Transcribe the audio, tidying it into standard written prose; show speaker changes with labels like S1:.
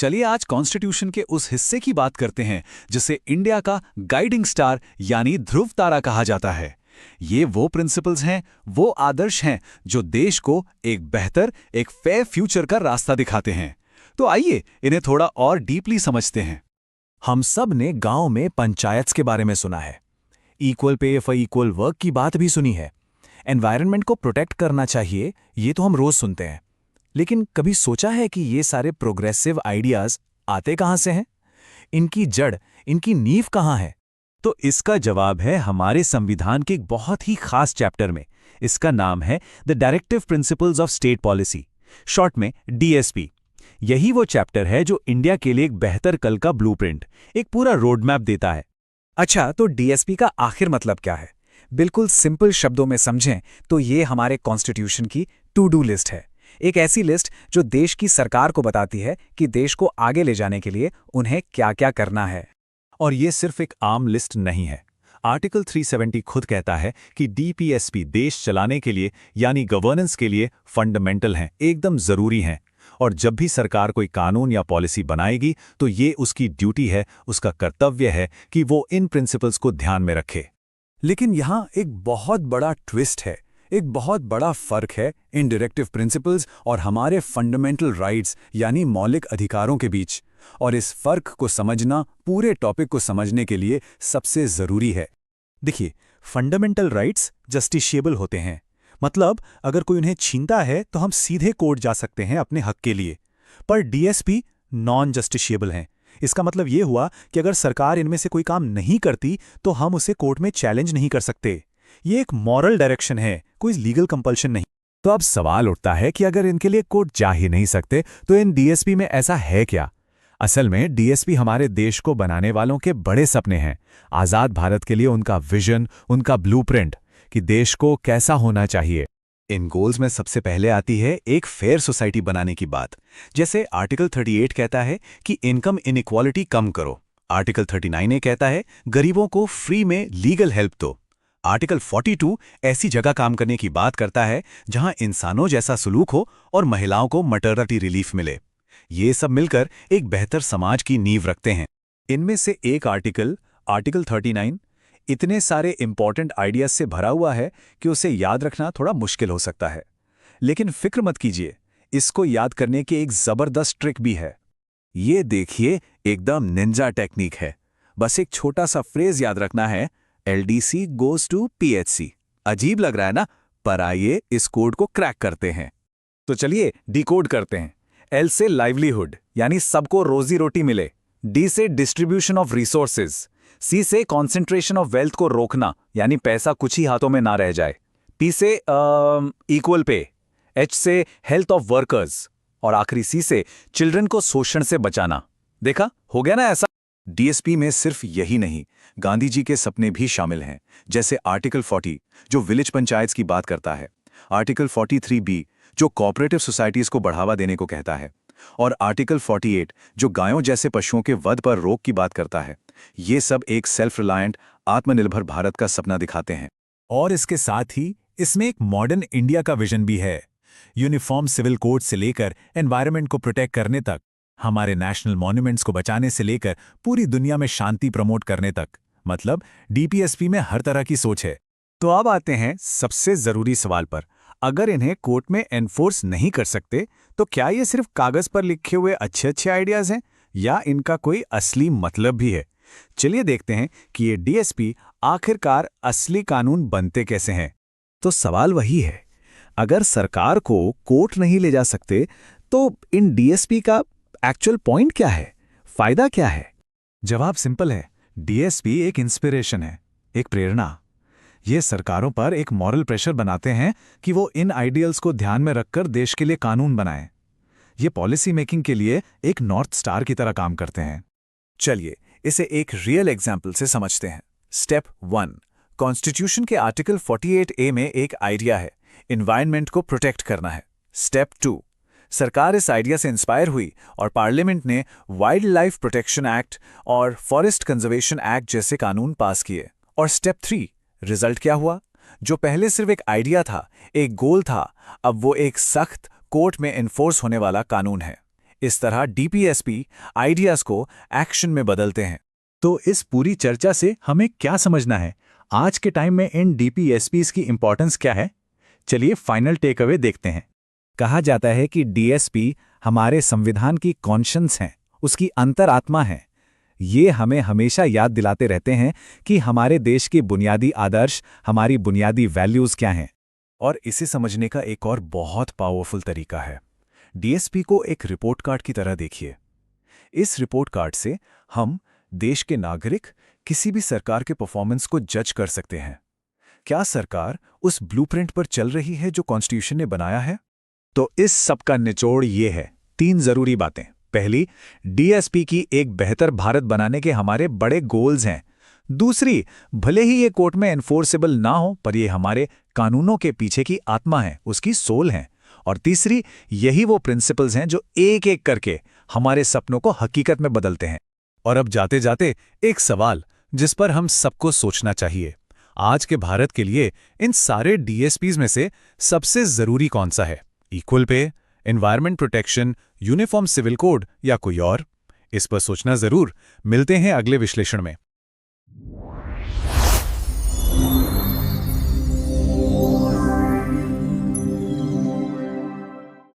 S1: चलिए आज कॉन्स्टिट्यूशन के उस हिस्से की बात करते हैं जिसे इंडिया का गाइडिंग स्टार यानी ध्रुव तारा कहा जाता है। ये वो प्रिंसिपल्स हैं, वो आदर्श हैं जो देश को एक बेहतर, एक फेयर फ्यूचर का रास्ता दिखाते हैं। तो आइए इन्हें थोड़ा और डीपली समझते हैं।
S2: हम सब ने गांव में पंचायत्स के बारे में सुना है, इक्वल पे फॉर इक्वल वर्क की बात भी सुनी है, एनवायरनमेंट को प्रोटेक्ट करना चाहिए, ये तो हम रोज सुनते हैं। लेकिन कभी सोचा है कि ये सारे प्रोग्रेसिव आइडियाज आते कहाँ से हैं? इनकी जड़, इनकी नींव कहाँ है? तो इसका जवाब है हमारे संविधान के एक बहुत ही खास चैप्टर में। इसका नाम है the directive principles of state policy, short में डीएसपी। यही वो चैप्टर है जो इंडिया के लिए एक बेहतर कल का ब्लूप्रिंट, एक पूरा रोड मैप देता है।
S3: अच्छा, तो डीएसपी का आखिर मतलब क्या है? बिल्कुल सिंपल शब्दों में समझें तो ये हमारे कॉन्स्टिट्यूशन की टू डू लिस्ट है। एक ऐसी लिस्ट जो देश की सरकार को बताती है कि देश को आगे ले जाने के लिए उन्हें क्या-क्या करना है।
S2: और ये सिर्फ एक आम लिस्ट नहीं है। आर्टिकल 370 खुद कहता है कि डीपीएसपी देश चलाने के लिए यानी गवर्नेंस के लिए फंडामेंटल हैं, एकदम जरूरी हैं। और जब भी सरकार कोई कानून या पॉलिसी बनाएगी तो ये उसकी ड्यूटी है, उसका कर्तव्य है कि वो इन प्रिंसिपल्स को ध्यान में रखे। लेकिन यहाँ एक बहुत बड़ा ट्विस्ट है, एक बहुत बड़ा फर्क है इन डायरेक्टिव प्रिंसिपल्स और हमारे फंडामेंटल राइट्स यानी मौलिक अधिकारों के बीच। और इस फर्क को समझना पूरे टॉपिक को समझने के लिए सबसे जरूरी है। देखिए, फंडामेंटल राइट्स जस्टिशिएबल होते हैं, मतलब अगर कोई उन्हें छीनता है तो हम सीधे कोर्ट जा सकते हैं अपने हक के लिए। पर डीएसपी नॉन जस्टिशिएबल हैं। इसका मतलब ये हुआ कि अगर सरकार इनमें से कोई काम नहीं करती तो हम उसे कोर्ट में चैलेंज नहीं कर सकते। ये एक मॉरल डायरेक्शन है, कोई लीगल कंपल्शन नहीं। तो अब सवाल उठता है कि अगर इनके लिए कोर्ट जा ही नहीं सकते तो इन डीएसपी में ऐसा है क्या? असल में डीएसपी हमारे देश को बनाने वालों के बड़े सपने हैं। आजाद भारत के लिए उनका विजन, उनका ब्लूप्रिंट कि देश को कैसा होना चाहिए। इन गोल्स में सबसे पहले आती है एक फेयर सोसाइटी बनाने की बात। जैसे आर्टिकल 38 कहता है कि इनकम इनइक्वालिटी कम करो। आर्टिकल 39A कहता है गरीबों को फ्री में लीगल हेल्प दो। आर्टिकल 42 ऐसी जगह काम करने की बात करता है जहां इंसानों जैसा सलूक हो और महिलाओं को मैटरनिटी रिलीफ मिले। ये सब मिलकर एक बेहतर समाज की नींव रखते हैं। इनमें से एक आर्टिकल 39 इतने इंपॉर्टेंट इंपॉर्टेंट आइडियाज से भरा हुआ है कि उसे याद रखना थोड़ा मुश्किल हो सकता है। लेकिन फिक्र मत कीजिए, इसको याद करने की एक जबरदस्त ट्रिक भी है। ये देखिए, एकदम निंजा टेक्निक है। बस एक छोटा सा फ्रेज याद रखना है, LDC गोज टू PHC। अजीब लग रहा है ना? पर आइए इस कोड को क्रैक करते हैं। तो चलिए डिकोड करते हैं। L से लाइवलीहुड यानी सबको रोजी रोटी मिले। D से डिस्ट्रीब्यूशन ऑफ रिसोर्सेज। C से कॉन्सेंट्रेशन ऑफ वेल्थ को रोकना यानी पैसा कुछ ही हाथों में ना रह जाए। P से इक्वल पे। H से हेल्थ ऑफ वर्कर्स। और आखिरी C से चिल्ड्रन को शोषण से बचाना। देखा, हो गया ना ऐसा? डीएसपी में सिर्फ यही नहीं, गांधी जी के सपने भी शामिल हैं। जैसे आर्टिकल 40 जो विलेज पंचायत्स की बात करता है, आर्टिकल 43B जो कोऑपरेटिव सोसाइटीज को बढ़ावा देने को कहता है, और आर्टिकल 48 जो गायों जैसे पशुओं के वध पर रोक की बात करता है। ये सब एक सेल्फ रिलायंट, आत्मनिर्भर भारत का सपना दिखाते हैं। और इसके साथ ही इसमें एक मॉडर्न इंडिया का विजन भी है। यूनिफॉर्म सिविल कोड से लेकर एनवायरनमेंट को प्रोटेक्ट करने तक, हमारे नेशनल मॉन्यूमेंट्स को बचाने से लेकर पूरी दुनिया में शांति प्रमोट करने तक, मतलब डीपीएसपी में हर तरह की सोच है। तो अब आते हैं सबसे जरूरी सवाल पर। अगर इन्हें कोर्ट में एनफोर्स नहीं कर सकते तो क्या ये सिर्फ कागज पर लिखे हुए अच्छे आइडियाज हैं या इनका कोई असली मतलब भी है? चलिए देखते हैं कि ये डीएसपी आखिरकार असली कानून बनते कैसे हैं। तो सवाल वही है, अगर सरकार को कोर्ट नहीं ले जा सकते तो इन डीएसपी का एक्चुअल पॉइंट क्या है, फायदा क्या है? जवाब सिंपल है, डीएसपी एक इंस्पिरेशन है, एक प्रेरणा। ये सरकारों पर एक मॉरल प्रेशर बनाते हैं कि वो इन आइडियल्स को ध्यान में रखकर देश के लिए कानून बनाएं। ये पॉलिसी मेकिंग के लिए एक नॉर्थ स्टार की तरह काम करते हैं। चलिए इसे एक रियल एग्जाम्पल से समझते हैं। स्टेप 1, कॉन्स्टिट्यूशन के आर्टिकल 48A में एक आइडिया है, एनवायरनमेंट को प्रोटेक्ट करना है। स्टेप 2, सरकार इस आइडिया से इंस्पायर हुई और पार्लियामेंट ने वाइल्ड लाइफ प्रोटेक्शन एक्ट और फॉरेस्ट कंजर्वेशन एक्ट जैसे कानून पास किए। और स्टेप 3, रिजल्ट क्या हुआ? जो पहले सिर्फ एक आइडिया था, एक गोल था, अब वो एक सख्त कोर्ट में एनफोर्स होने वाला कानून है।
S3: इस तरह डीपीएसपी आइडियाज को एक्शन में बदलते हैं।
S2: तो इस पूरी चर्चा से हमें क्या समझना है? आज के टाइम में इन डीपीएसपीज की इंपॉर्टेंस क्या है? चलिए फाइनल टेक अवे देखते हैं।
S3: कहा जाता है कि डीएसपी हमारे संविधान की कॉन्शियंस हैं, उसकी अंतरात्मा है। ये हमें हमेशा याद दिलाते रहते हैं कि हमारे देश के बुनियादी आदर्श, हमारी बुनियादी वैल्यूज क्या हैं।
S2: और इसे समझने का एक और बहुत पावरफुल तरीका है। डीएसपी को एक रिपोर्ट कार्ड की तरह देखिए। इस रिपोर्ट कार्ड से हम देश के नागरिक किसी भी सरकार के परफॉर्मेंस को जज कर सकते हैं। क्या सरकार उस ब्लूप्रिंट पर चल रही है जो कॉन्स्टिट्यूशन ने बनाया है?
S1: तो इस सब का निचोड़ ये है, 3 जरूरी बातें। पहली, डीएसपी की एक बेहतर भारत बनाने के हमारे बड़े गोल्स हैं। दूसरी, भले ही ये कोर्ट में एनफोर्सेबल ना हो, पर ये हमारे कानूनों के पीछे की आत्मा है, उसकी सोल है। और तीसरी, यही वो प्रिंसिपल्स हैं जो एक एक करके हमारे सपनों को हकीकत में बदलते हैं।
S2: और अब जाते जाते एक सवाल जिस पर हम सबको सोचना चाहिए। आज के भारत के लिए इन सारे डीएसपीज में से सबसे जरूरी कौन सा है? इक्वल पे, environment protection, uniform civil code या कोई और? इस पर सोचना जरूर। मिलते हैं अगले विश्लेषण में।